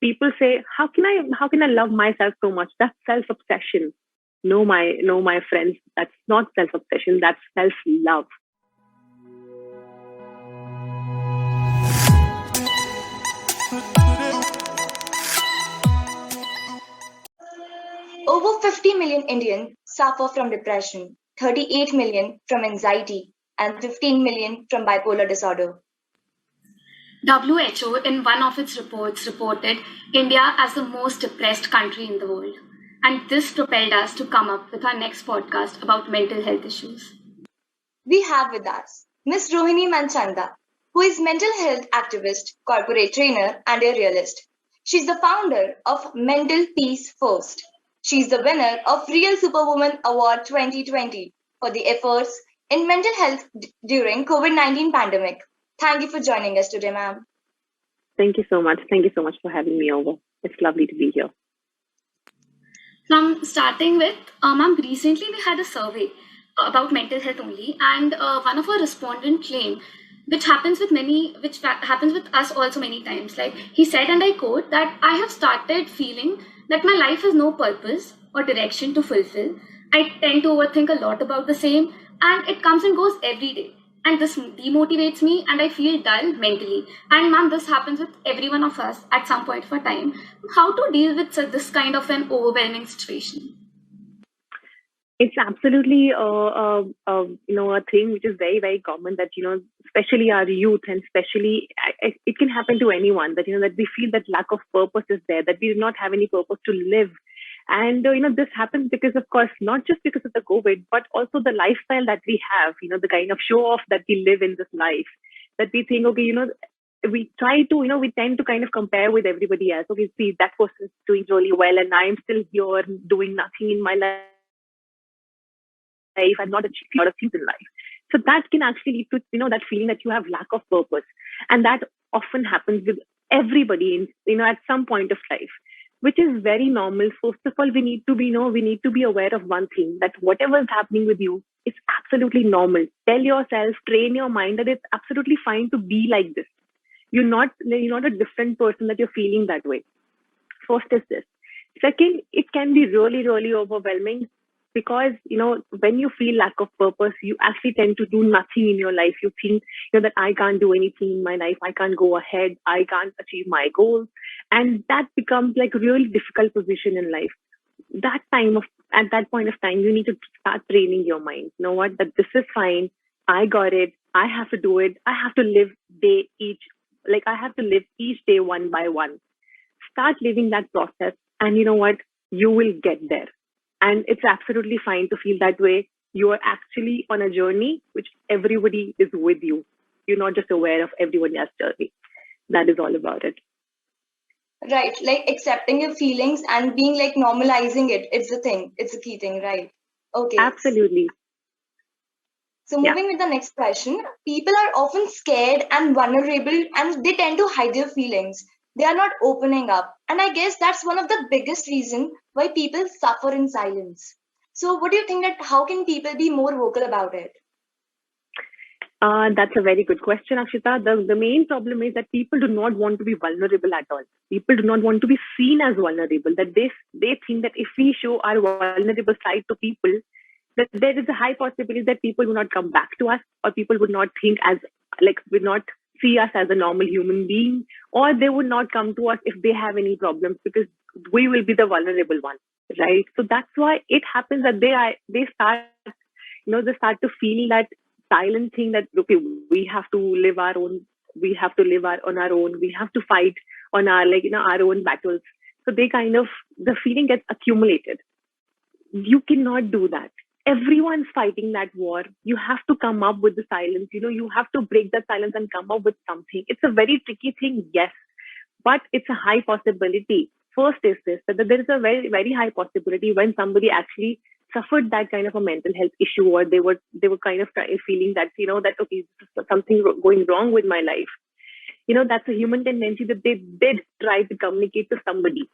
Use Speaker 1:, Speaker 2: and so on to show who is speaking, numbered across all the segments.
Speaker 1: people say, how can I love myself so much? That's self-obsession. No, my friends, that's not self-obsession. That's self-love.
Speaker 2: Over 50 million Indians suffer from depression, 38 million from anxiety, and 15 million from bipolar disorder.
Speaker 3: WHO, in one of its reports, reported India as the most depressed country in the world. And this propelled us to come up with our next podcast about mental health issues.
Speaker 2: We have with us Ms. Rohini Manchanda, who is mental health activist, corporate trainer, and a realist. She's the founder of Mental Peace First. She's the winner of Real Superwoman Award 2020 for the efforts in mental health during COVID-19 pandemic. Thank you for joining us today, ma'am.
Speaker 1: Thank you so much. Thank you so much for having me over. It's lovely to be here.
Speaker 3: From starting with, ma'am, recently we had a survey about mental health only, and one of our respondent claimed, which happens with happens with us also many times. Like he said, and I quote, that I have started feeling that my life has no purpose or direction to fulfill. I tend to overthink a lot about the same, and it comes and goes every day. And this demotivates me, and I feel dull mentally. And ma'am, this happens with every one of us at some point of a time. How to deal with this kind of an overwhelming situation?
Speaker 1: It's absolutely a thing which is very, very common, that especially our youth, and especially it can happen to anyone, that that we feel that lack of purpose is there, that we do not have any purpose to live. And this happens because, of course, not just because of the COVID, but also the lifestyle that we have, the kind of show off that we live in this life, that we think, okay, we try to, we tend to kind of compare with everybody else. Okay, see, that person's doing really well, and I'm still here doing nothing in my life. I've not achieved a lot of things in life. So that can actually lead to, that feeling that you have lack of purpose. And that often happens with everybody at some point of life, which is very normal. First of all, we need to be aware of one thing, that whatever is happening with you is absolutely normal. Tell yourself, train your mind that it's absolutely fine to be like this. You're not a different person that you're feeling that way. First is this. Second, it can be really, really overwhelming, because when you feel lack of purpose, you actually tend to do nothing in your life. You think that I can't do anything in my life, I can't go ahead, I can't achieve my goals, and that becomes like a really difficult position in life. At that point of time, you need to start training your mind. You know what? That this is fine. I got it. I have to do it. I have to live each day one by one. Start living that process, and you know what? You will get there. And it's absolutely fine to feel that way. You are actually on a journey which everybody is with you. You're not just aware of everyone else's journey. That is all about it.
Speaker 2: Right, like accepting your feelings and being like normalizing it. It's the thing. It's a key thing, right? Okay.
Speaker 1: Absolutely.
Speaker 2: So moving with the next question, people are often scared and vulnerable, and they tend to hide their feelings. They are not opening up. And I guess that's one of the biggest reasons why people suffer in silence. So what do you think, that how can people be more vocal about it?
Speaker 1: That's a very good question, Akshita. The main problem is that people do not want to be vulnerable at all. People do not want to be seen as vulnerable. That they think that if we show our vulnerable side to people, that there is a high possibility that people will not come back to us, or people would not would not see us as a normal human being, or they would not come to us if they have any problems, because we will be the vulnerable one, right? So that's why it happens that they start to feel that silent thing, that okay, we have to live our own, on our own, we have to fight on our our own battles. So the feeling gets accumulated. You cannot do that. Everyone's fighting that war. You have to come up with the silence. You have to break the silence and come up with something. It's a very tricky thing, yes, but it's a high possibility. First is this, that there is a very, very high possibility when somebody actually suffered that kind of a mental health issue, or they were kind of feeling that, that, okay, something going wrong with my life. That's a human tendency, that they did try to communicate to somebody.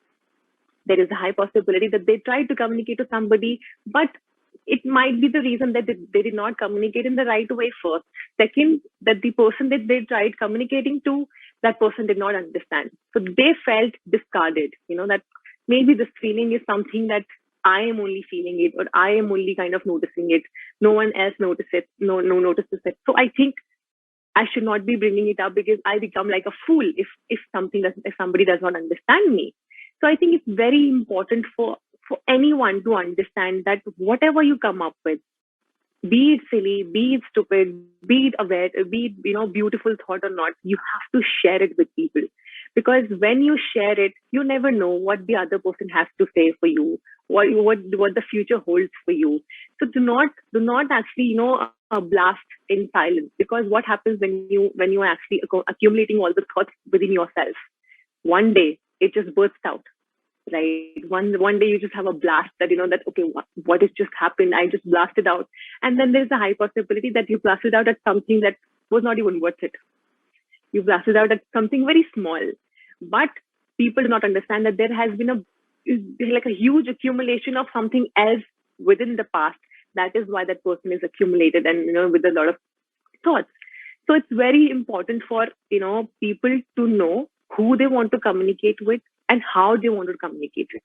Speaker 1: There is a high possibility that they tried to communicate to somebody, but it might be the reason that they did not communicate in the right way first. Second, that the person that they tried communicating to that person did not understand. So they felt discarded, that maybe this feeling is something that I am only feeling it, or I am only kind of noticing it. No one else notices it. No notices it. So I think I should not be bringing it up because I become like a fool if somebody does not understand me. So I think it's very important for anyone to understand that whatever you come up with, be it silly, be it stupid, be it aware, be it beautiful thought or not, you have to share it with people, because when you share it, you never know what the other person has to say for you, what the future holds for you. So do not actually blast in silence, because what happens when you are actually accumulating all the thoughts within yourself, one day it just bursts out, right? One day you just have a blast that that, okay, what has just happened, I just blasted out. And then there's a high possibility that you blasted out at something that was not even worth it. You blasted out at something very small. But people do not understand that there has been a huge accumulation of something else within the past. That is why that person is accumulated, and with a lot of thoughts. So it's very important for people to know who they want to communicate with and how they want to communicate it.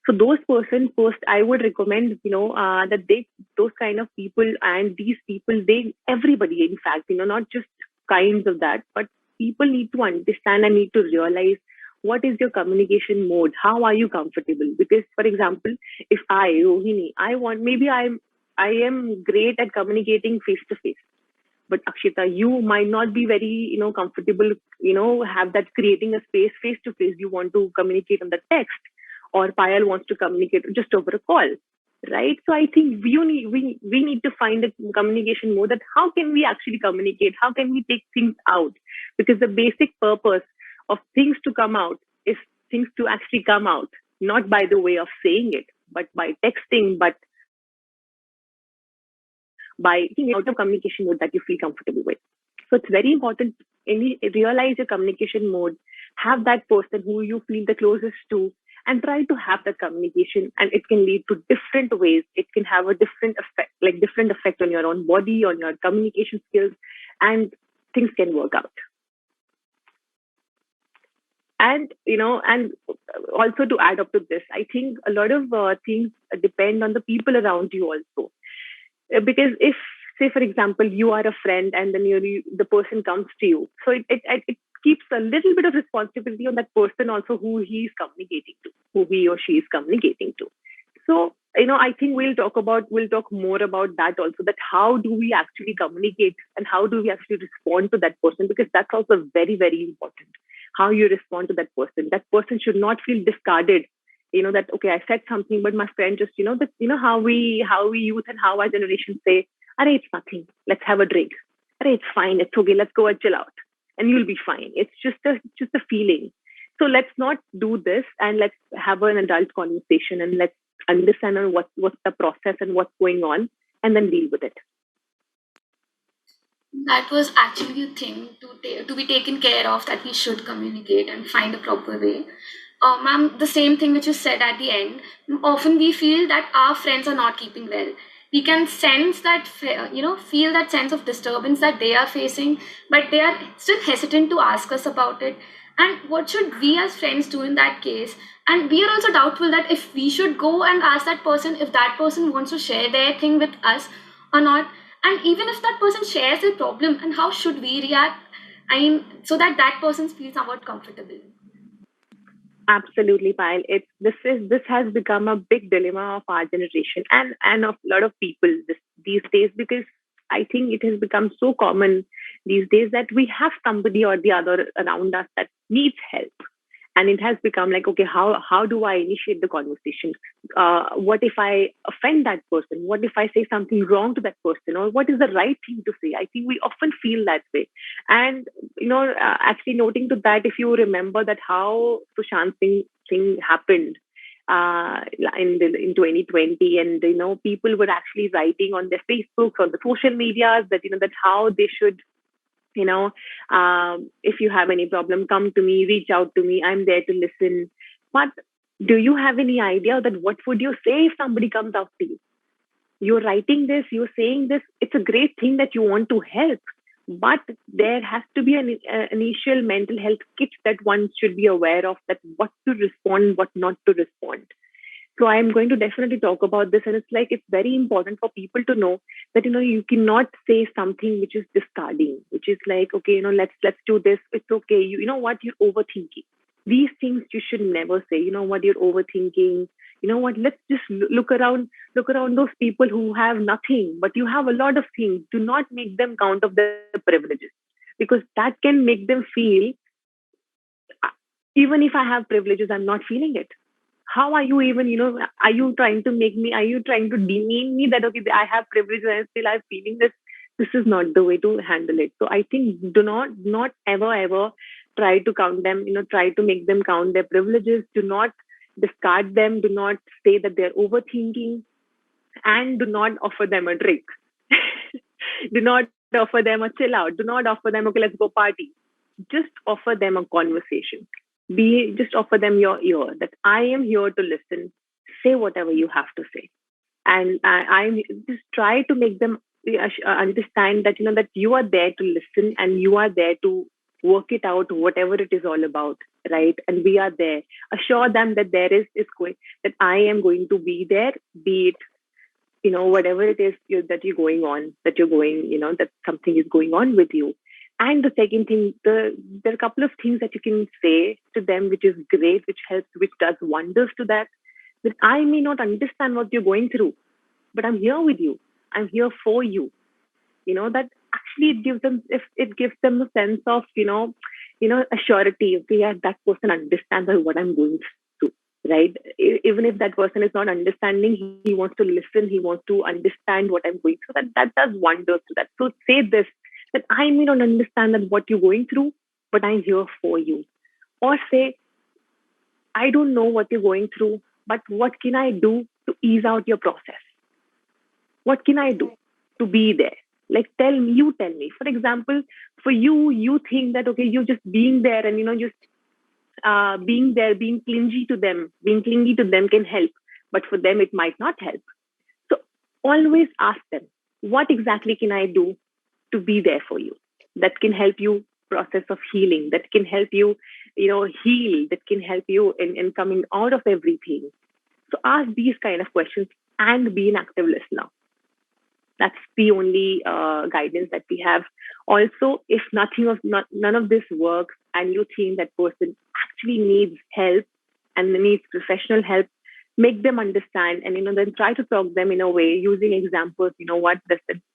Speaker 1: So those persons first, I would recommend, that those kind of people, and these people, everybody, in fact, not just kinds of that, but people need to understand and need to realize what is your communication mode, how are you comfortable? Because, for example, if Rohini, I am great at communicating face to face. But Akshita, you might not be very, comfortable, have that creating a space face to face. You want to communicate on the text, or Payal wants to communicate just over a call, right? So I think we need to find a communication mode, that how can we actually communicate? How can we take things out? Because the basic purpose of things to come out is things to actually come out, not by the way of saying it, but by texting, but by thinking out of communication mode that you feel comfortable with. So it's very important. Realize your communication mode, have that person who you feel the closest to, and try to have that communication. And it can lead to different ways. It can have a different effect on your own body, on your communication skills, and things can work out. And and also to add up to this, I think a lot of things depend on the people around you also. Because if, say, for example, you are a friend and then the person comes to you, so it keeps a little bit of responsibility on that person also, who he is communicating to, who he or she is communicating to. So I think we'll talk more about that also, that how do we actually communicate and how do we actually respond to that person, because that's also very, very important, how you respond to that person. That person should not feel discarded, that, okay, I said something, but my friend just, how we youth and how our generation say, "Arey, it's nothing. Let's have a drink. Arey, it's fine. It's okay. Let's go and chill out, and you'll be fine. It's just a feeling." So let's not do this, and let's have an adult conversation, and let's understand on what's the process and what's going on, and then deal with it.
Speaker 3: That was actually a thing to be taken care of, that we should communicate and find a proper way. Ma'am, the same thing which you said at the end. Often we feel that our friends are not keeping well. We can sense that, feel that sense of disturbance that they are facing, but they are still hesitant to ask us about it. And what should we as friends do in that case? And we are also doubtful that if we should go and ask that person if that person wants to share their thing with us or not. And even if that person shares their problem, and how should we react? I mean, so that that person feels somewhat comfortable.
Speaker 1: Absolutely, Payal. This has become a big dilemma of our generation, and of a lot of people these days, because I think it has become so common these days that we have somebody or the other around us that needs help. And it has become like, okay, how do I initiate the conversation? What if I offend that person? What if I say something wrong to that person? Or what is the right thing to say? I think we often feel that way. And, actually noting to that, if you remember that how Sushant Singh thing happened in 2020, and, people were actually writing on their Facebooks, on the social medias, that, that how they should, if you have any problem, come to me, reach out to me, I'm there to listen. But do you have any idea that what would you say if somebody comes out to you? You're writing this, you're saying this, it's a great thing that you want to help, But there has to be an initial mental health kit that one should be aware of, that what to respond, what not to respond. So I'm going to definitely talk about this. And it's like, it's very important for people to know that, you cannot say something which is discarding, which is like, okay, let's do this. It's okay. You know what? You're overthinking. These things you should never say. You know what? You're overthinking. You know what? Let's just look around those people who have nothing, but you have a lot of things. Do not make them count of their privileges, because that can make them feel, uh, even if I have privileges, I'm not feeling it. How are you even, are you trying to are you trying to demean me that, okay, I have privilege and still I'm feeling this? This is not the way to handle it. So I think do not ever try to count them, try to make them count their privileges. Do not discard them. Do not say that they're overthinking, and do not offer them a drink. Do not offer them a chill out. Do not offer them, okay, let's go party. Just offer them a conversation. Just offer them your ear, that I am here to listen. Say whatever you have to say. And I just try to make them understand that, that you are there to listen, and you are there to work it out, whatever it is all about, right? And we are there. Assure them that there is going, that I am going to be there, be it, whatever it is that you're going on, that you're going, that something is going on with you. And the second thing, there are a couple of things that you can say to them, which is great, which helps, which does wonders to that I may not understand what you're going through, but I'm here with you. I'm here for you. That actually it gives them a sense of, a surety. Okay, yeah, that person understands what I'm going through, right? Even if that person is not understanding, he wants to listen. He wants to understand what I'm going through. That does wonders to that. So say this, that I may not understand that what you're going through, but I'm here for you. Or say, I don't know what you're going through, but what can I do to ease out your process? What can I do to be there? Like, you tell me. For example, for you think that, okay, you're just being there and, just being there, being clingy to them can help. But for them, it might not help. So always ask them, what exactly can I do to be there for you? That can help you process of healing, that can help you, heal, that can help you in coming out of everything. So ask these kind of questions and be an active listener. That's the only guidance that we have. Also, if none of this works, and you think that person actually needs help and needs professional help, make them understand, and then try to talk them in a way using examples.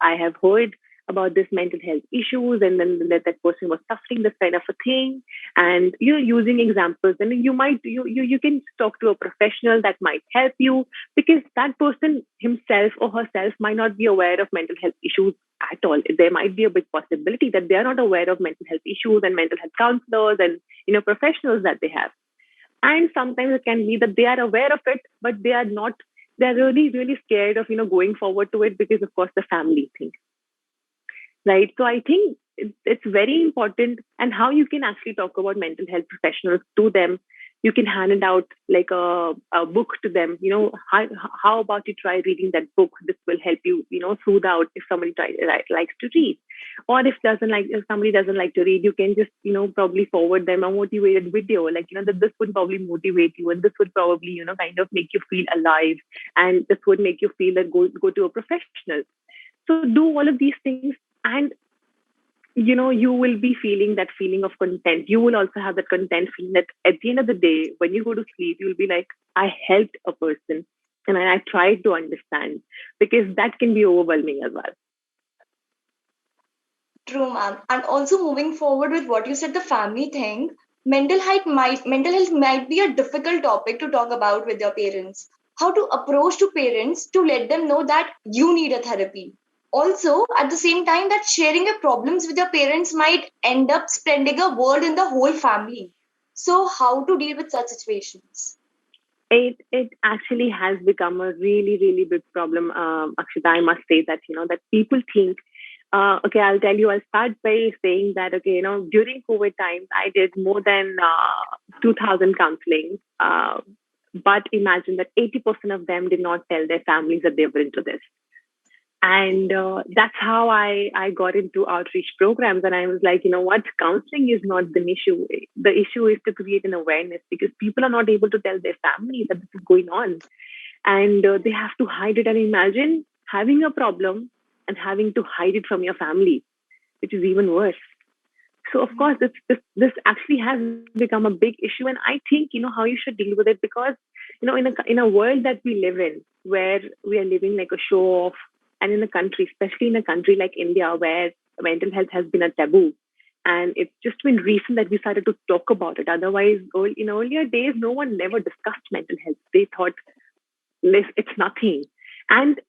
Speaker 1: I have heard about this mental health issues, and then that person was suffering this kind of a thing, and you're using examples, and you can talk to a professional that might help you, because that person himself or herself might not be aware of mental health issues at all. There might be a big possibility that they are not aware of mental health issues and mental health counselors and professionals that they have. And sometimes it can be that they are aware of it, but they are not. They're really, really scared of going forward to it, because of course the family thing, right? So I think it's very important, and how you can actually talk about mental health professionals to them. You can hand it out like a book to them. How about you try reading that book? This will help you, soothe out if somebody likes to read, or if somebody doesn't like to read, you can just, probably forward them a motivated video, like, that this would probably motivate you, and this would probably, kind of make you feel alive, and this would make you feel that go to a professional. So do all of these things, and you will be feeling that feeling of content. You will also have that content feeling that at the end of the day, when you go to sleep, you'll be like, I helped a person, and I tried to understand, because that can be overwhelming as well.
Speaker 2: True, ma'am. And also moving forward with what you said, the family thing, mental health might be a difficult topic to talk about with your parents. How to approach to parents to let them know that you need a therapy. Also, at the same time, that sharing your problems with your parents might end up spreading a word in the whole family. So, how to deal with such situations?
Speaker 1: It actually has become a really, really big problem. Akshita, I must say that that people think. Okay, I'll tell you. I'll start by saying that, okay, during COVID times, I did more than 2,000 counseling. But imagine that 80% of them did not tell their families that they were into this. And that's how I got into outreach programs. And I was like, you know what, counseling is not the issue. The issue is to create an awareness, because people are not able to tell their families that this is going on, and they have to hide it. And imagine having a problem and having to hide it from your family, which is even worse. So of course, this actually has become a big issue, and I think you know how you should deal with it, because you know in a world that we live in, where we are living like a show off, and in a country, especially in a country like India, where mental health has been a taboo, and it's just been recent that we started to talk about it. Otherwise, in earlier days, no one never discussed mental health. They thought it's nothing, and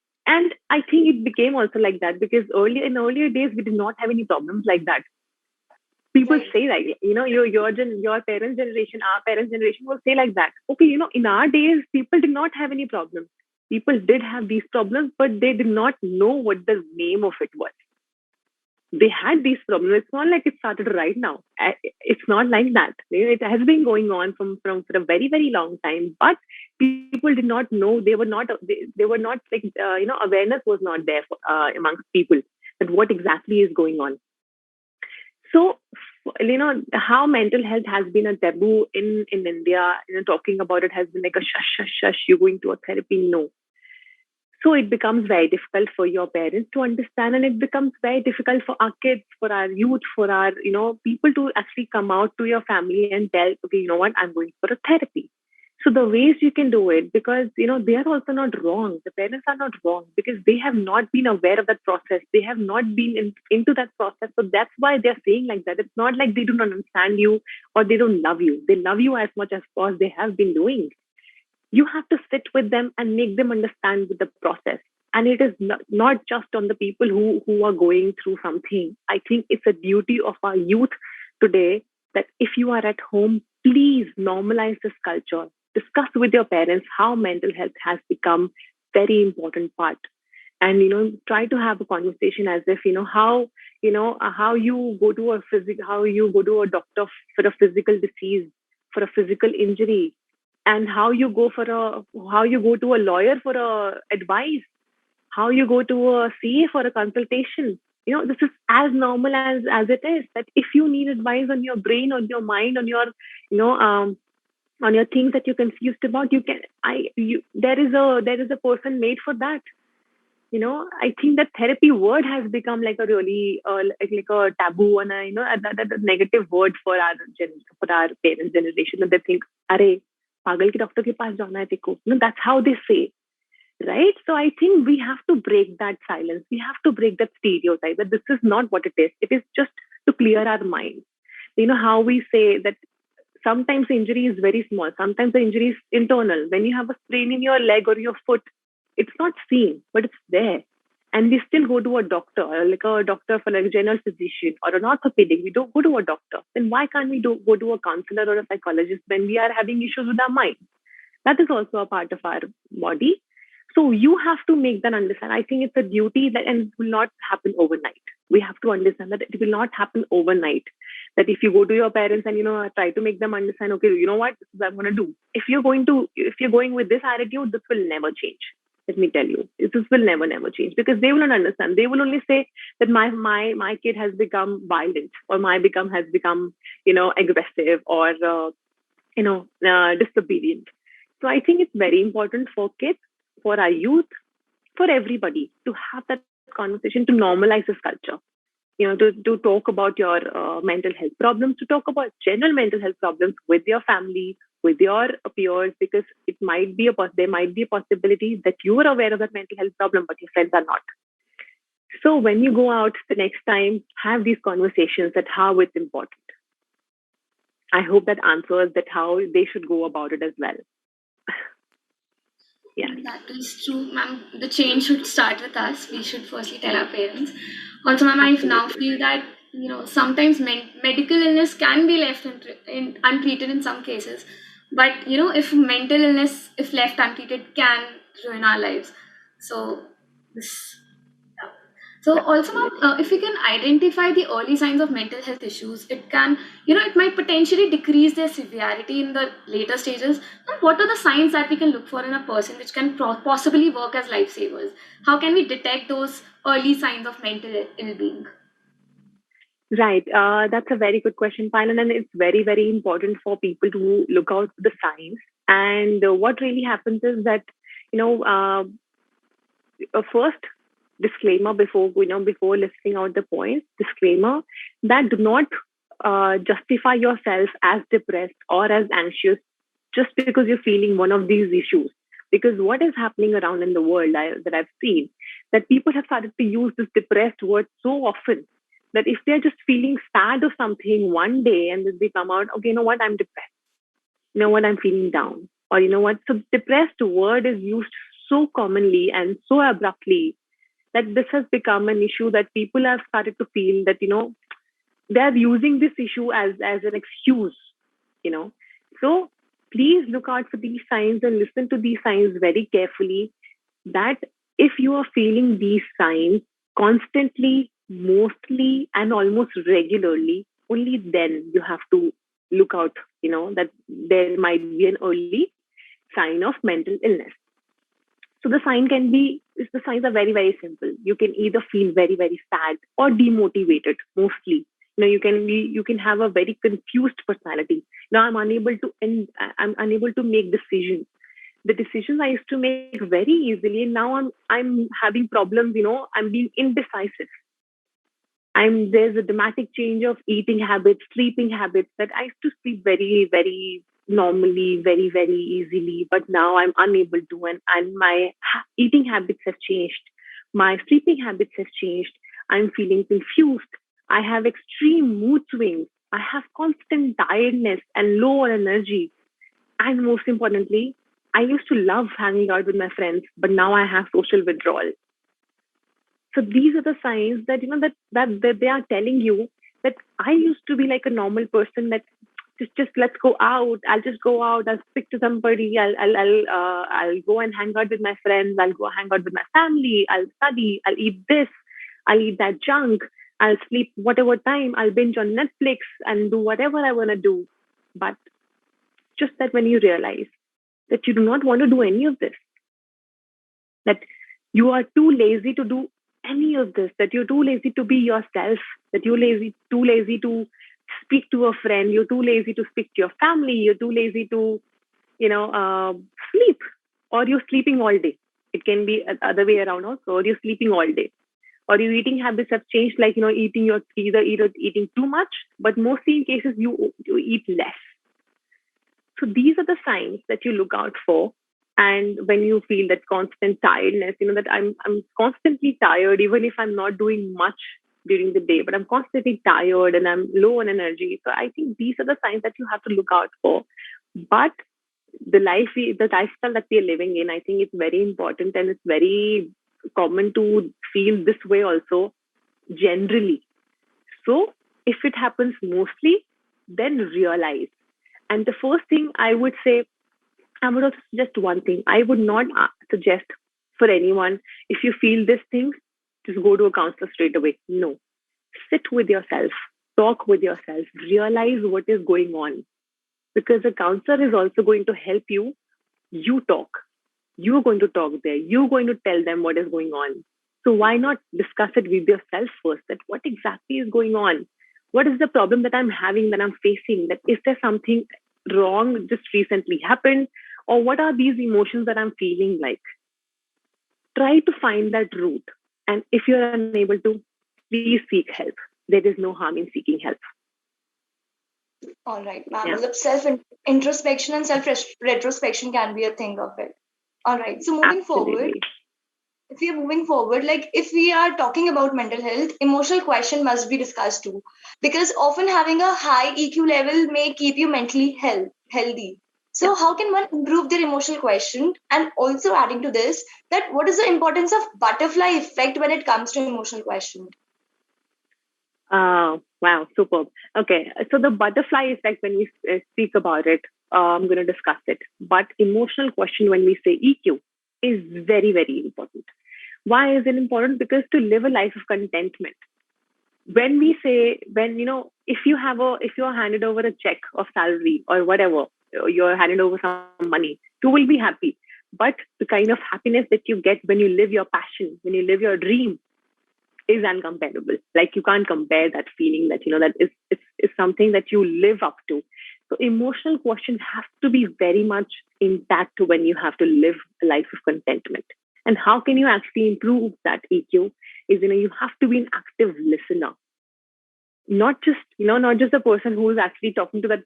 Speaker 1: I think it became also like that because earlier days we did not have any problems like that. People
Speaker 2: Right.
Speaker 1: say like, you know, your parents generation, our parents generation will say like that. Okay, you know, in our days people did not have any problems. People did have these problems, but they did not know what the name of it was. They had these problems. It's not like it started right now. It's not like that. It has been going on from for a very very long time. But people did not know. They were not like you know, awareness was not there amongst people that what exactly is going on. So, you know, how mental health has been a taboo in India. You know, talking about it has been like a shush, shush, shush. You're going to a therapy, no. So it becomes very difficult for your parents to understand, and it becomes very difficult for our kids, for our youth, for our you know people to actually come out to your family and tell, okay, you know what, I'm going for a therapy. So the ways you can do it, because you know they are also not wrong. The parents are not wrong because they have not been aware of that process. They have not been into that process. So that's why they're saying like that. It's not like they don't understand you or they don't love you. They love you as much as course they have been doing. You have to sit with them and make them understand with the process. And it is not just on the people who are going through something. I think it's a duty of our youth today that if you are at home, please normalize this culture. Discuss with your parents how mental health has become very important part. And you know, try to have a conversation as if how you go to how you go to a doctor for a physical disease, for a physical injury, and how you go to a lawyer for a advice, how you go to a CA for a consultation. You know, this is as normal as it is. That if you need advice on your brain, on your mind, on your you know on your things that you're confused about, you can I you there is a person made for that. You know, I think that therapy word has become like a really like a taboo and a a negative word for for our parents generation, that they think, "Arey, pagal ke doctor ke paas jana hai teko." No, that's how they say, right? So I think we have to break that silence. We have to break that stereotype that this is not what it is. It is just to clear our mind. You know how we say that sometimes the injury is very small, sometimes the injury is internal. When you have a sprain in your leg or your foot, it's not seen, but it's there. And we still go to a doctor, like a doctor for like a general physician or an orthopedic. We don't go to a doctor. Then why can't we go to a counselor or a psychologist when we are having issues with our mind? That is also a part of our body. So you have to make them understand. I think it's a duty that, and it will not happen overnight. We have to understand that it will not happen overnight. That if you go to your parents and try to make them understand, okay, you know what, this is what I'm going to do. If you're going with this attitude, this will never change. Let me tell you, this will never change, because they will not understand. They will only say that my kid has become violent, or my become has become aggressive, or disobedient. So I think it's very important for kids, for our youth, for everybody to have that conversation, to normalize this culture. To talk about your mental health problems, to talk about general mental health problems with your family, with your peers, because there might be a possibility that you are aware of that mental health problem, but your friends are not. So when you go out the next time, have these conversations that how it's important. I hope that answers that how they should go about it as well. Yeah.
Speaker 3: That is true, ma'am. The change should start with us. We should firstly tell our parents. Also, ma'am, I now
Speaker 1: Absolutely.
Speaker 3: feel that sometimes medical illness can be left untreated in some cases, but if mental illness, if left untreated, can ruin our lives. So this. Yeah. So also, ma'am, if we can identify the early signs of mental health issues, it can, it might potentially decrease their severity in the later stages. And what are the signs that we can look for in a person which can possibly work as lifesavers? How can we detect those early signs of mental ill-being?
Speaker 1: Right. That's a very good question, Pailan, and it's very, very important for people to look out for the signs. And what really happens is that, you know, a first disclaimer before listing out the points, disclaimer that do not justify yourself as depressed or as anxious just because you're feeling one of these issues. Because what is happening around in the world that I've seen, that people have started to use this depressed word so often that if they're just feeling sad or something one day and then they come out, okay, you know what, I'm depressed. You know what, I'm feeling down. Or you know what, so depressed word is used so commonly and so abruptly that this has become an issue that people have started to feel that, they're using this issue as an excuse, you know. So please look out for these signs and listen to these signs very carefully, that if you are feeling these signs constantly, mostly, and almost regularly, only then you have to look out, that there might be an early sign of mental illness. So the signs are very, very simple. You can either feel very, very sad or demotivated, mostly. You can have a very confused personality. Now I'm unable to make decisions. The decisions I used to make very easily, and now I'm having problems, I'm being indecisive. There's a dramatic change of eating habits, sleeping habits, that I used to sleep very, very normally, very, very easily, but now I'm unable to, and my eating habits have changed. My sleeping habits have changed. I'm feeling confused. I have extreme mood swings. I have constant tiredness and low energy. And most importantly, I used to love hanging out with my friends, but now I have social withdrawal. So these are the signs that that they are telling you that I used to be like a normal person, that just let's go out. I'll just go out. I'll speak to somebody. I'll go and hang out with my friends. I'll go hang out with my family. I'll study. I'll eat this. I'll eat that junk. I'll sleep whatever time. I'll binge on Netflix and do whatever I want to do. But just that when you realize that you do not want to do any of this, that you are too lazy to do any of this, that you're too lazy to be yourself, that too lazy to speak to a friend, you're too lazy to speak to your family, you're too lazy to, sleep, or you're sleeping all day. It can be the other way around also, or you're sleeping all day. Or your eating habits have changed, like, either eating too much, but mostly in cases you eat less. So these are the signs that you look out for. And when you feel that constant tiredness, that I'm constantly tired, even if I'm not doing much during the day, but I'm constantly tired and I'm low on energy. So I think these are the signs that you have to look out for. But the lifestyle that we are living in, I think it's very important, and it's very common to feel this way also generally. So if it happens mostly, then realize. And the first thing I would say, I would also suggest one thing. I would not suggest for anyone, if you feel this thing, just go to a counselor straight away. No. Sit with yourself, talk with yourself, realize what is going on. Because a counselor is also going to help you. You talk. You're going to talk there. You're going to tell them what is going on. So why not discuss it with yourself first? That what exactly is going on? What is the problem that I'm having, that I'm facing? That is there something wrong just recently happened? Or what are these emotions that I'm feeling like? Try to find that root. And if you're unable to, please seek help. There is no harm in seeking help.
Speaker 2: All right, ma'am. Yeah. Self introspection and self retrospection can be a thing of it. All right. So moving forward, if we are moving forward, like if we are talking about mental health, emotional question must be discussed too, because often having a high EQ level may keep you mentally healthy. So how can one improve their emotional quotient? And also adding to this, that what is the importance of butterfly effect when it comes to emotional quotient?
Speaker 1: Wow, superb. Okay, so the butterfly effect, when we speak about it, I'm going to discuss it. But emotional quotient, when we say EQ, is very, very important. Why is it important? Because to live a life of contentment. If you're handed over a check of salary or whatever, you're handed over some money, you will be happy. But the kind of happiness that you get when you live your passion, when you live your dream, is uncomparable. Like you can't compare that feeling that is something that you live up to. So emotional quotient has to be very much intact when you have to live a life of contentment. And how can you actually improve that EQ? Is you have to be an active listener, not just the person who is actually talking to that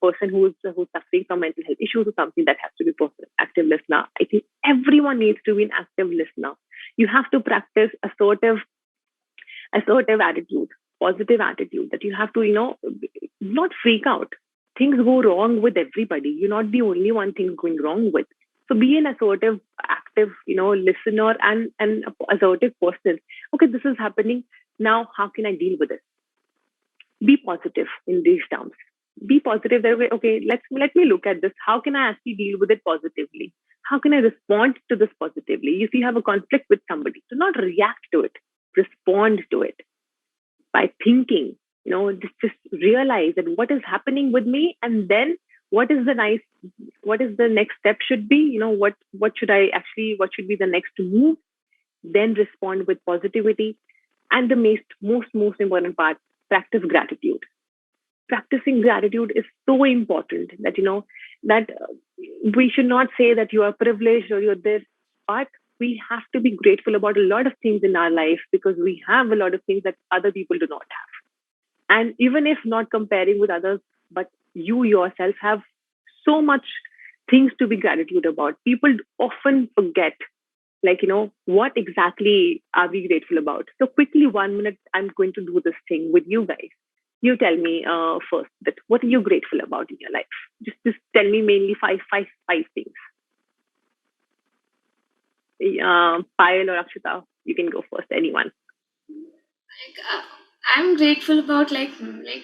Speaker 1: person who's suffering from mental health issues or something. That has to be person active listener. I think everyone needs to be an active listener. You have to practice assertive attitude, positive attitude, that you have to not freak out. Things go wrong with everybody. You're not the only one things going wrong with. So be an assertive, active, listener and an assertive person. Okay, this is happening. Now, how can I deal with it? Be positive in these terms. Be positive that way. Okay, let me look at this. How can I actually deal with it positively? How can I respond to this positively? If you have a conflict with somebody, do not react to it. Respond to it by thinking. Just realize that what is happening with me, and then what is the next step should be. What should be the next move? Then respond with positivity. And the most important part, practice gratitude. Practicing gratitude is so important that we should not say that you are privileged or you're this, but we have to be grateful about a lot of things in our life, because we have a lot of things that other people do not have. And even if not comparing with others, but you yourself have so much things to be gratitude about. People often forget, what exactly are we grateful about? So quickly, 1 minute, I'm going to do this thing with you guys. You tell me first that what are you grateful about in your life? Just tell me mainly five things. Payal or Akshita, you can go first. Anyone?
Speaker 3: I'm grateful about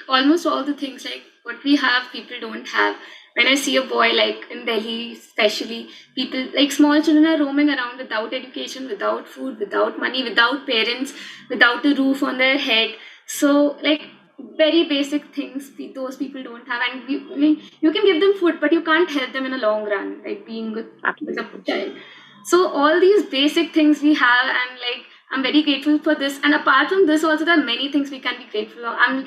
Speaker 3: almost all the things like what we have, people don't have. When I see a boy like in Delhi, especially people like small children are roaming around without education, without food, without money, without parents, without a roof on their head. So very basic things those people don't have, and you can give them food, but you can't help them in a long run. Like being with a
Speaker 1: Absolutely.
Speaker 3: child. So all these basic things we have, and I'm very grateful for this. And apart from this, also there are many things we can be grateful for. I'm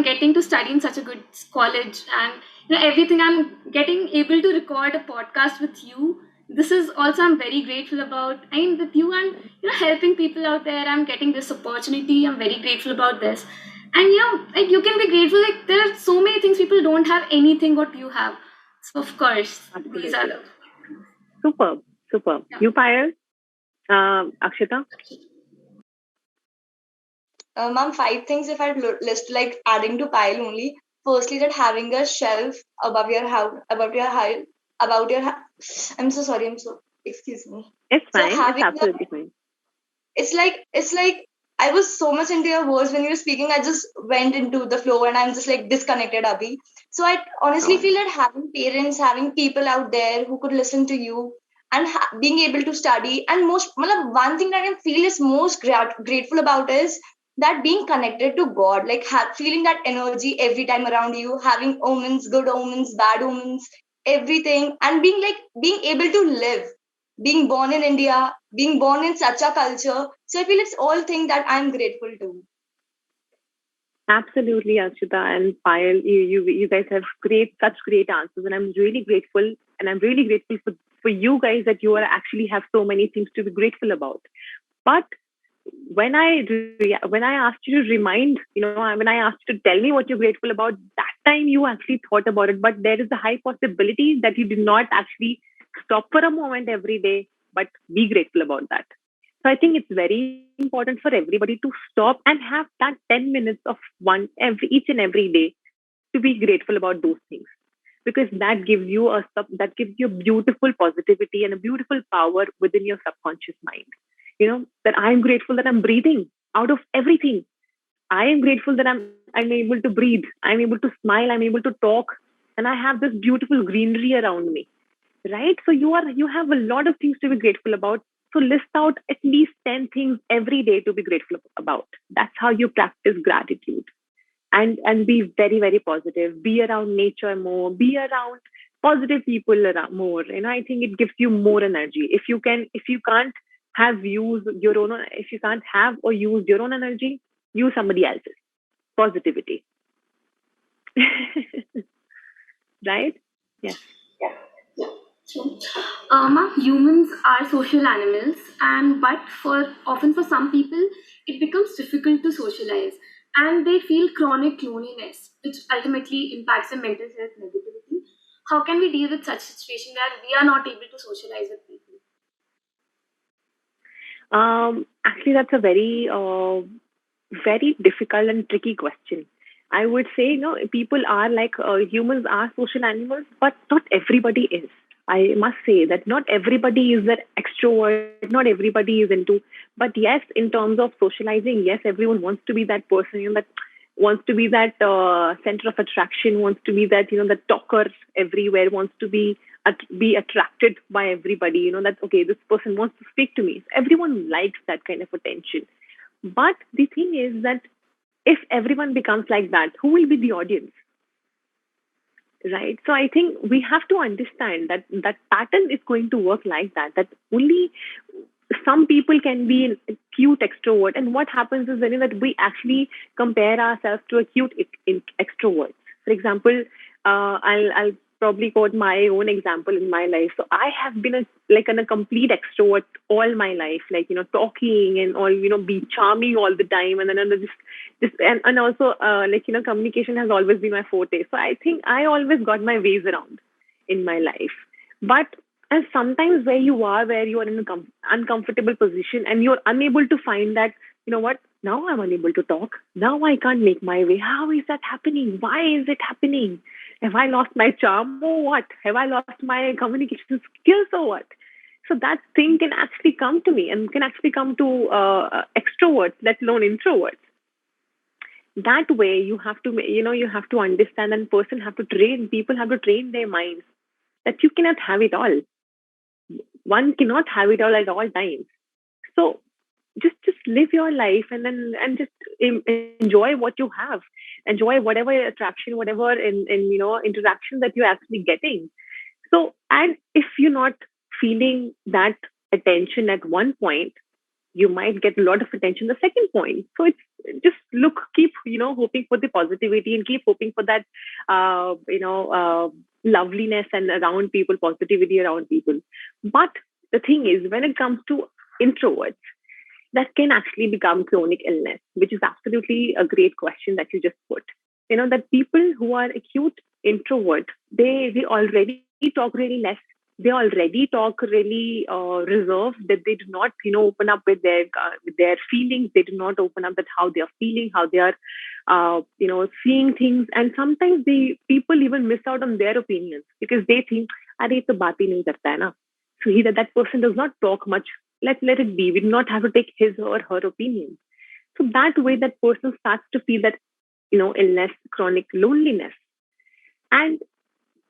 Speaker 3: getting to study in such a good college, and everything. I'm getting able to record a podcast with you. This is also I'm very grateful about. I mean, with you and helping people out there. I'm getting this opportunity. I'm very grateful about this. And you can be grateful. Like there are so many things people don't have anything what you have. So of course, these are
Speaker 1: Absolutely.
Speaker 3: the
Speaker 1: Superb. Superb.
Speaker 3: yeah.
Speaker 1: You, Payal? Akshita?
Speaker 2: Ma'am, 5 things if I'd list like adding to pile only. Firstly, that having a shelf above your house, about your. I'm so sorry. I'm so excuse me.
Speaker 1: It's
Speaker 2: So
Speaker 1: fine. It's
Speaker 2: having a,
Speaker 1: absolutely fine.
Speaker 2: it's like I was so much into your words when you were speaking. I just went into the flow and I'm just like disconnected, Abhi. So I honestly
Speaker 1: Oh,
Speaker 2: feel that having parents, having people out there who could listen to you and being able to study, and one thing that I feel is most grateful about is that being connected to God, like feeling that energy every time around you, having omens, good omens, bad omens, everything, and being able to live, being born in India, being born in such a culture. So I feel it's all thing that I'm grateful to.
Speaker 1: absolutely, Akshita and Payal. You guys have such great answers, and I'm really grateful. And I'm really grateful for you guys that you are actually have so many things to be grateful about. But when I asked you to remind, when I asked you to tell me what you're grateful about, that time you actually thought about it. But there is a high possibility that you did not actually stop for a moment every day, but be grateful about that. So I think it's very important for everybody to stop and have that 10 minutes of each and every day to be grateful about those things, because that gives you a beautiful positivity and a beautiful power within your subconscious mind. That I'm grateful that I'm breathing out of everything. I am grateful that I'm able to breathe. I'm able to smile. I'm able to talk, and I have this beautiful greenery around me. Right? So you have a lot of things to be grateful about. So list out at least 10 things every day to be grateful about. That's how you practice gratitude. And be very, very positive. Be around nature more. Be around positive people around more. And I think it gives you more energy. If you can't have use your own, if you can't have or use your own energy, use somebody else's positivity. Right? Yeah.
Speaker 3: So, humans are social animals, and but for some people, it becomes difficult to socialize, and they feel chronic loneliness, which ultimately impacts their mental health negativity. How can we deal with such situation where we are not able to socialize with people?
Speaker 1: Actually, that's a very, very difficult and tricky question. I would say, people are like humans are social animals, but not everybody is. I must say that not everybody is an extrovert, not everybody is into. But yes, in terms of socializing, yes, everyone wants to be that person, that wants to be that center of attraction, wants to be that, the talker everywhere, wants to be attracted by everybody. That okay, this person wants to speak to me. Everyone likes that kind of attention. But the thing is that if everyone becomes like that, who will be the audience? Right. So I think we have to understand that that pattern is going to work like that, that only some people can be a cute extrovert. And what happens is then that we actually compare ourselves to a cute extrovert. For example, I'll probably quote my own example in my life. So I have been a complete extrovert all my life, like, talking and all, be charming all the time. And then and also, communication has always been my forte. So I think I always got my ways around in my life. But and sometimes where you are in an uncomfortable position and you're unable to find that, what, now I'm unable to talk. Now I can't make my way. How is that happening? Why is it happening? Have I lost my charm or what? Have I lost my communication skills or what? So that thing can actually come to me and can actually come to extroverts, let alone introverts. That way you have to, you have to understand, and people have to train their minds that you cannot have it all. One cannot have it all at all times. So just live your life, and just enjoy what you have. Enjoy whatever attraction, whatever interaction that you're actually getting. So, and if you're not feeling that attention at one point, you might get a lot of attention the second point. So it's just keep hoping for the positivity, and keep hoping for that loveliness and around people, positivity around people. But the thing is, when it comes to introverts, that can actually become chronic illness, which is absolutely a great question that you just put. That people who are acute introvert, they already talk really less. They already talk really reserved. That they do not, open up with their feelings. They do not open up that how they are feeling, how they are, seeing things. And sometimes the people even miss out on their opinions because they think, "Arey, ye to baat hi nahi karta hai na." So that person does not talk much. Let it be. We do not have to take his or her opinion. So that way, that person starts to feel that, illness, chronic loneliness. And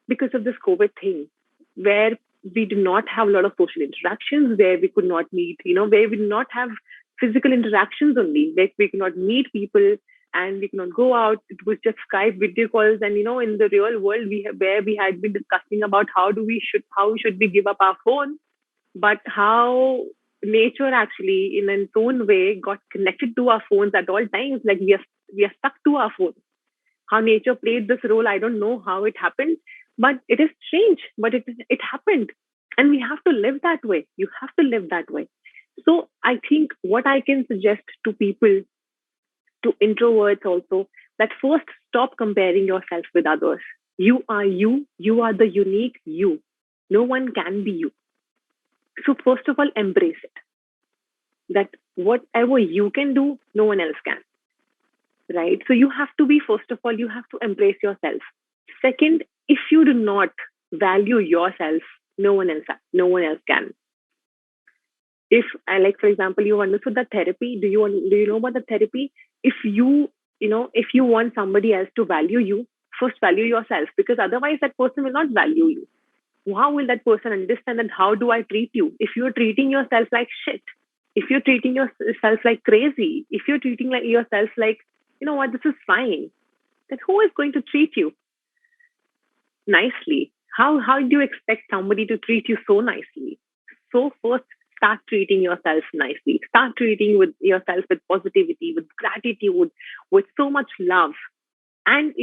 Speaker 1: because of this COVID thing, where we do not have a lot of social interactions, where we could not meet, where we do not have physical interactions only, where we could not meet people and we cannot go out. It was just Skype video calls. And, in the real world, where we had been discussing about how should we give up our phone, but how nature actually, in its own way, got connected to our phones at all times. Like we are stuck to our phones. How nature played this role, I don't know how it happened, but it is strange. But it happened, and we have to live that way. You have to live that way. So I think what I can suggest to people, to introverts also, that first stop comparing yourself with others. You are you. You are the unique you. No one can be you. So first of all, embrace it. That whatever you can do, no one else can. Right? So you have to be, first of all, you have to embrace yourself. Second, if you do not value yourself, no one else can. If like, for example, you understood that therapy, do you know about the therapy? If if you want somebody else to value you, first value yourself, because otherwise that person will not value you. how will that person understand that how do I treat you? If you're treating yourself like shit, if you're treating yourself like crazy, if you're treating like yourself like, you know what, this is fine, then who is going to treat you nicely? How do you expect somebody to treat you so nicely? So first, start treating yourself nicely. Start treating with yourself with positivity, with gratitude, with so much love. And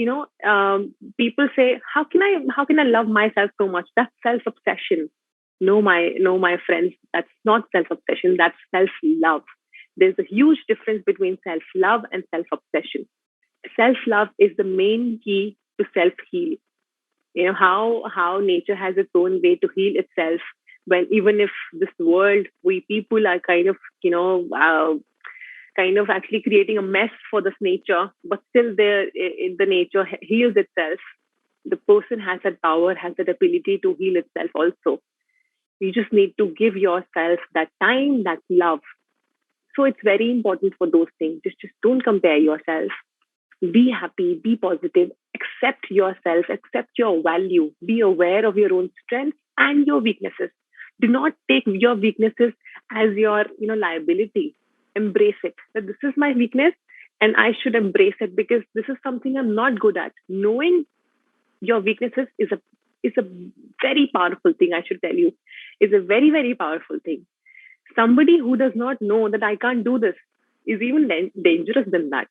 Speaker 1: people say, how can I love myself so much? That's self obsession. No, my friends, that's not self obsession. That's self love. There's a huge difference between self love and self obsession. Self love is the main key to self heal. How nature has its own way to heal itself. When even if this world, we people are kind of actually creating a mess for this nature, but still the nature heals itself. The person has that power, has that ability to heal itself also. You just need to give yourself that time, that love. So it's very important for those things. Just don't compare yourself. Be happy, be positive, accept yourself, accept your value, be aware of your own strengths and your weaknesses. Do not take your weaknesses as your liability. Embrace it. That this is my weakness and I should embrace it because this is something I'm not good at. Knowing your weaknesses is a very powerful thing, I should tell you. Is a very, very powerful thing. Somebody who does not know that I can't do this is even dangerous than that.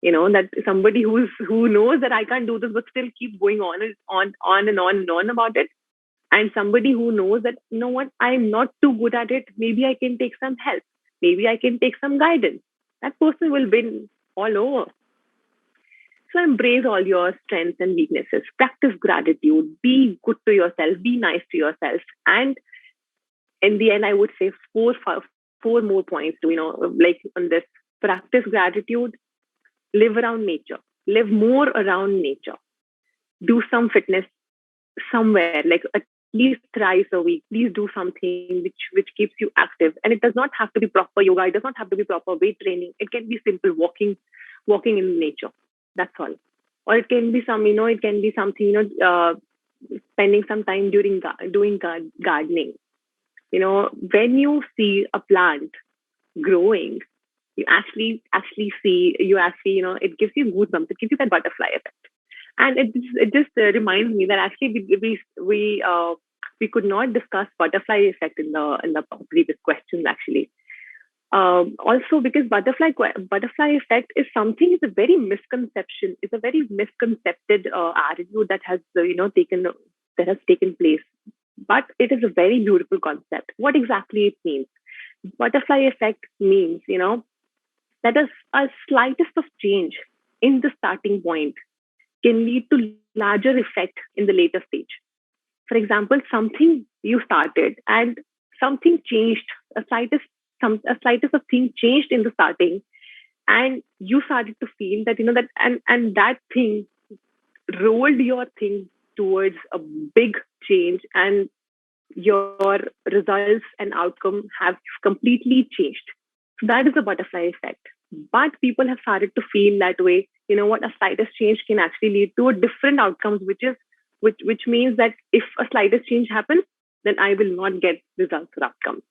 Speaker 1: That somebody who knows that I can't do this but still keep going on and on and on about it. And somebody who knows that, what, I'm not too good at it, maybe I can take some help, maybe I can take some guidance. That person will win all over. So embrace all your strengths and weaknesses, practice gratitude, be good to yourself, be nice to yourself. And in the end, I would say four more points to, like on this: practice gratitude, live around nature, live more around nature, do some fitness somewhere, like at least thrice a week. Please do something which keeps you active. And it does not have to be proper yoga. It does not have to be proper weight training. It can be simple walking in nature. That's all. Or it can be it can be something, spending some time doing gardening. When you see a plant growing, you actually see, it gives you goosebumps. It gives you that butterfly effect. And it just reminds me that actually we could not discuss butterfly effect in the previous questions actually. Also, because butterfly effect is something, is a very misconception. It's a very misconcepted attitude that has taken place. But it is a very beautiful concept. What exactly it means? Butterfly effect means, that a slightest of change in the starting point can lead to larger effect in the later stage. For example, something you started and something changed, a slightest of thing changed in the starting, and you started to feel that and that thing rolled your thing towards a big change, and your results and outcome have completely changed. So that is the butterfly effect. But people have started to feel that way. What, a slightest change can actually lead to a different outcomes, which means that if a slightest change happens, then I will not get results or outcomes.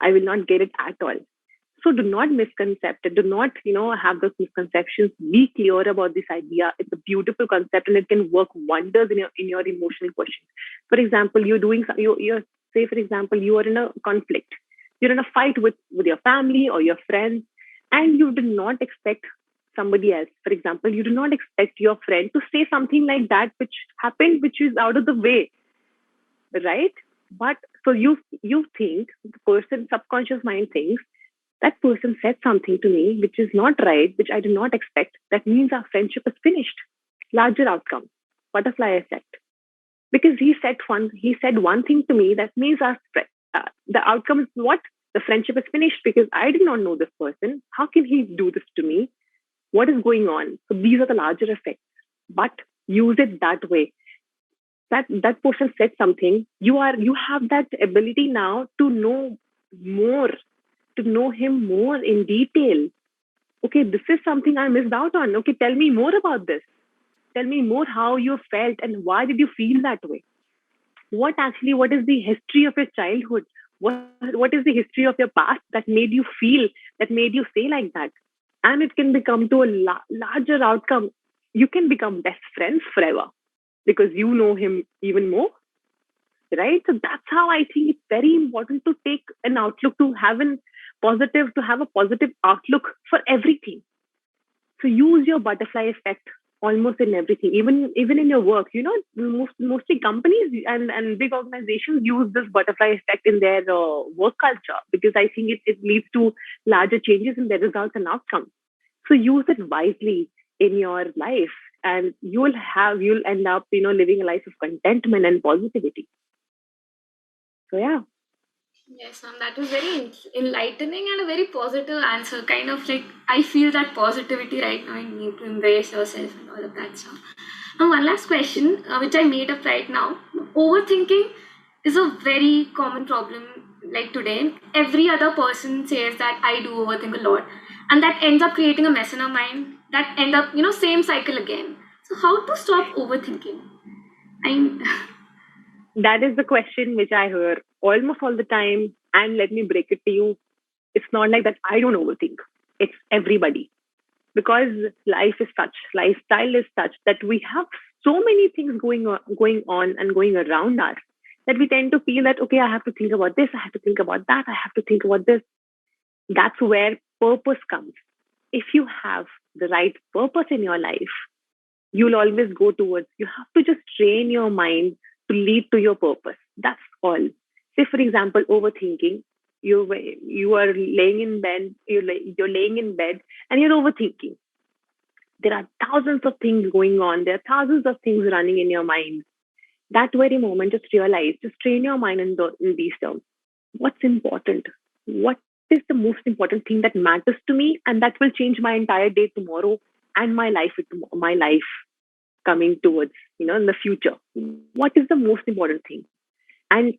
Speaker 1: I will not get it at all. So do not misconcept it. Do not, have those misconceptions. Be clear about this idea. It's a beautiful concept and it can work wonders in your emotional quotient. For example, you're say, for example, you are in a conflict. You're in a fight with your family or your friends, and you do not expect somebody else. For example, you do not expect your friend to say something like that, which happened, which is out of the way, right? But so you think, the person subconscious mind thinks, that person said something to me which is not right, which I did not expect. That means our friendship is finished. Larger outcome, butterfly effect. Because he said one thing to me, that means the outcome is what? The friendship is finished because I did not know this person. How can he do this to me? What is going on? So these are the larger effects. But use it that way. That person said something. You have that ability now to know more, to know him more in detail. Okay, this is something I missed out on. Okay, tell me more about this. Tell me more how you felt and why did you feel that way. what is the history of your childhood? What is the history of your past that made you feel, that made you say like that? And it can become to a larger outcome. You can become best friends forever because you know him even more, right? So that's how I think it's very important to take an outlook, to have a positive outlook for everything. So use your butterfly effect almost in everything, even in your work. Mostly companies and big organizations use this butterfly effect in their work culture because I think it leads to larger changes in their results and outcomes. So use it wisely in your life, and you'll end up living a life of contentment and positivity. So yeah.
Speaker 3: Yes, ma'am, that was very enlightening and a very positive answer. Kind of like I feel that positivity right now in you to embrace yourself and all of that stuff. Now, one last question, which I made up right now. Overthinking is a very common problem. Like today, every other person says that I do overthink a lot, and that ends up creating a mess in our mind. That end up, same cycle again. So, how to stop overthinking? I
Speaker 1: That is the question which I hear almost all the time. And let me break it to you. It's not like that I don't overthink. It's everybody. Because life is such, lifestyle is such that we have so many things going on and going around us that we tend to feel that, okay, I have to think about this, I have to think about that, I have to think about this. That's where purpose comes. If you have the right purpose in your life, you'll always go towards. You have to just train your mind to lead to your purpose. That's all. Say, for example, overthinking. You are laying in bed. You're laying in bed and you're overthinking. There are thousands of things going on. There are thousands of things running in your mind. That very moment, just train your mind in these terms. What's important? What is the most important thing that matters to me, and that will change my entire day tomorrow and my life coming towards, in the future. What is the most important thing? And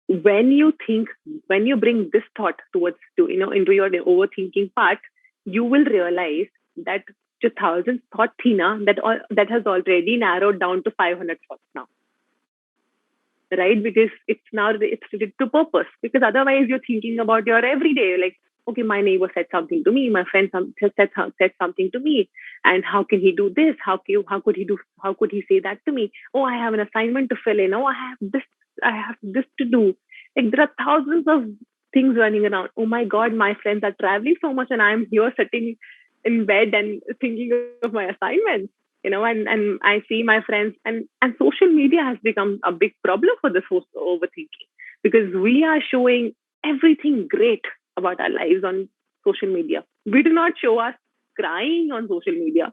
Speaker 1: when you think, when you bring this thought into your overthinking part, you will realize that the thousand thought thina that has already narrowed down to 500 thoughts now, right? Because it's related to purpose. Because otherwise, you're thinking about your everyday, like, okay, my neighbor said something to me, my friend said something to me, and how can he do this? How could he say that to me? Oh, I have an assignment to fill in. Oh, I have this to do. Like there are thousands of things running around. Oh my God, my friends are traveling so much, and I'm here sitting in bed and thinking of my assignments. And I see my friends, and social media has become a big problem for this whole overthinking because we are showing everything great about our lives on social media. We do not show us crying on social media.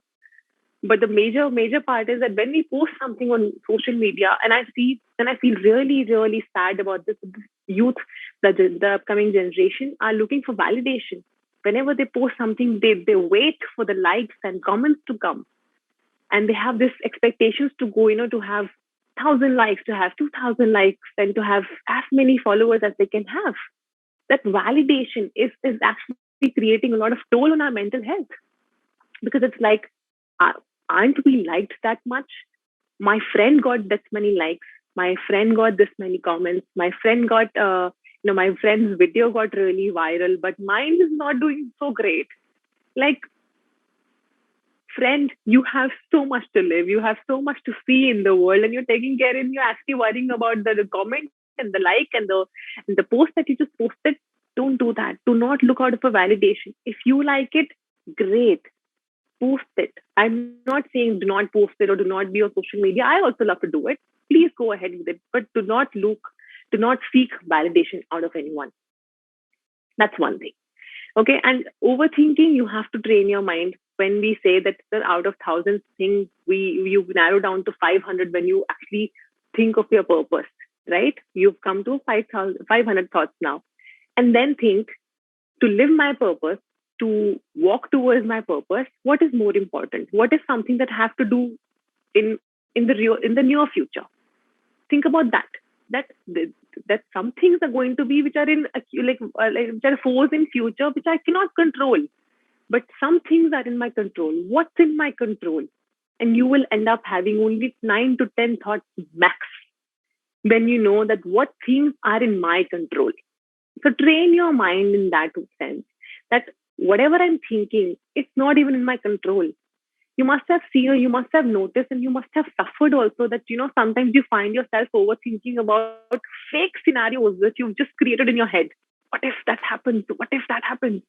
Speaker 1: But the major part is that when we post something on social media, and I feel really, really sad about this youth, the upcoming generation are looking for validation. Whenever they post something, they wait for the likes and comments to come. And they have this expectations to go, to have 1,000 likes, to have 2,000 likes, and to have as many followers as they can have. That validation is actually creating a lot of toll on our mental health because it's like, aren't we liked that much? My friend got this many likes. My friend got this many comments. My friend got, my friend's video got really viral, but mine is not doing so great. Like, friend, you have so much to live. You have so much to see in the world, and you're taking care and you're actually worrying about the comment and the like and the post that you just posted. Don't do that. Do not look out for validation. If you like it, great. Post it. I'm not saying do not post it or do not be on social media. I also love to do it. Please go ahead with it, but do not seek validation out of anyone. That's one thing. Okay. And overthinking, you have to train your mind. When we say that out of thousands things, you narrow down to 500 when you actually think of your purpose, right? You've come to 500 thoughts now. And then think, to live my purpose, to walk towards my purpose, what is more important? What is something that I have to do in the near future? Think about that. That some things are going to be which are which are forced in future which I cannot control, but some things are in my control. What's in my control? And you will end up having only 9 to 10 thoughts max. when you know that what things are in my control. So train your mind in that sense that whatever I'm thinking, it's not even in my control. You must have seen or you must have noticed and you must have suffered also that, sometimes you find yourself overthinking about fake scenarios that you've just created in your head. What if that happens? What if that happens?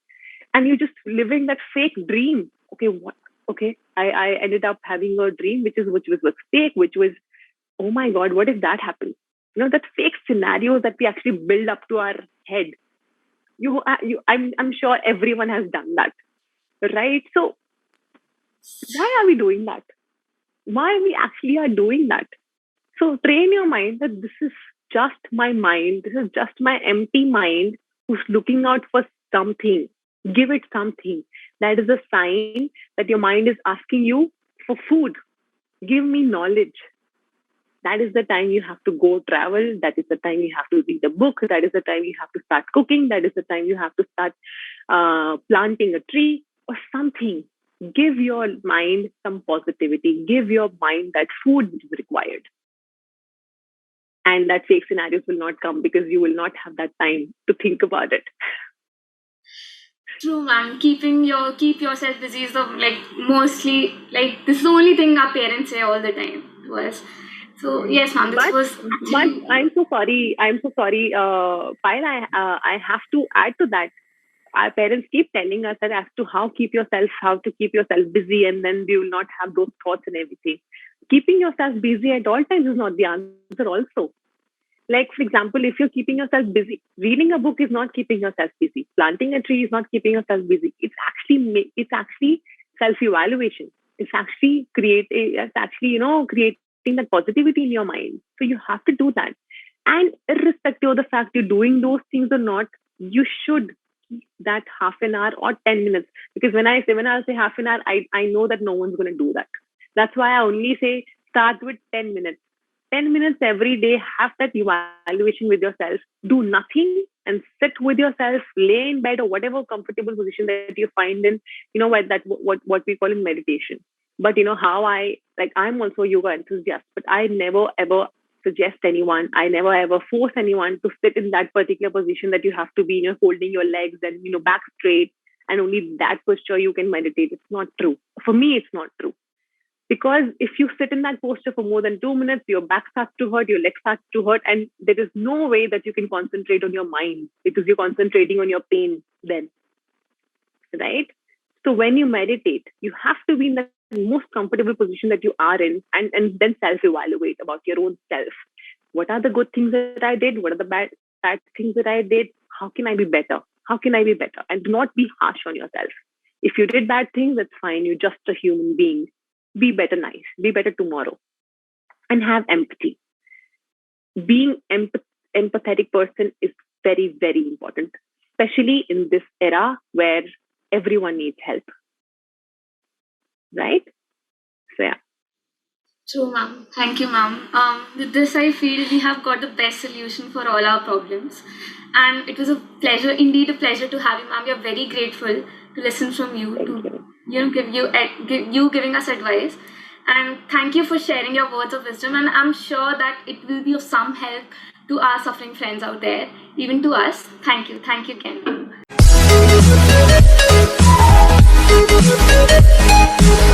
Speaker 1: And you're just living that fake dream. Okay, what? Okay, I ended up having a dream which was fake, which was, oh my God, what if that happens? That fake scenarios that we actually build up to our head. I'm sure everyone has done that, right? So why are we doing that? Why we actually are doing that? So train your mind that this is just my mind. This is just my empty mind who's looking out for something. Give it something. That is a sign that your mind is asking you for food. Give me knowledge. That is the time you have to go travel. That is the time you have to read a book. That is the time you have to start cooking. That is the time you have to start planting a tree or something. Give your mind some positivity. Give your mind that food which is required. And that fake scenarios will not come because you will not have that time to think about it.
Speaker 3: True, ma'am. Keep yourself busy is mostly this is the only thing our parents say all the time to us. So yes, ma'am.
Speaker 1: But I'm so sorry. Payal, I have to add to that. Our parents keep telling us that as to how to keep yourself busy, and then you will not have those thoughts and everything. Keeping yourself busy at all times is not the answer also. Like, for example, if you're keeping yourself busy, reading a book is not keeping yourself busy. Planting a tree is not keeping yourself busy. It's actually self-evaluation. It's actually creating that positivity in your mind. So you have to do that. And irrespective of the fact you're doing those things or not, you should keep that half an hour or 10 minutes. Because when I say half an hour, I know that no one's going to do that. That's why I only say start with 10 minutes. 10 minutes every day, have that evaluation with yourself. Do nothing and sit with yourself, lay in bed or whatever comfortable position that you find in, what we call in meditation. But how I'm also a yoga enthusiast, but I never ever suggest anyone, I never ever force anyone to sit in that particular position that you have to be, holding your legs and, back straight, and only that posture you can meditate. It's not true. For me, it's not true. Because if you sit in that posture for more than 2 minutes, your back starts to hurt, your legs start to hurt, and there is no way that you can concentrate on your mind because you're concentrating on your pain then, right? So when you meditate, you have to be in the most comfortable position that you are in, and then self-evaluate about your own self. What are the good things that I did? What are the bad things that I did? How can I be better? How can I be better? And do not be harsh on yourself. If you did bad things, that's fine. You're just a human being. Be better be better tomorrow, and have empathy. Being empathetic person is very, very important, especially in this era where everyone needs help, right? So yeah.
Speaker 3: True, ma'am. Thank you, ma'am. With this, I feel we have got the best solution for all our problems. And it was indeed a pleasure to have you, ma'am. We are very grateful to listen from you, give you giving us advice. And thank you for sharing your words of wisdom. And I'm sure that it will be of some help to our suffering friends out there, even to us. Thank you. Thank you again.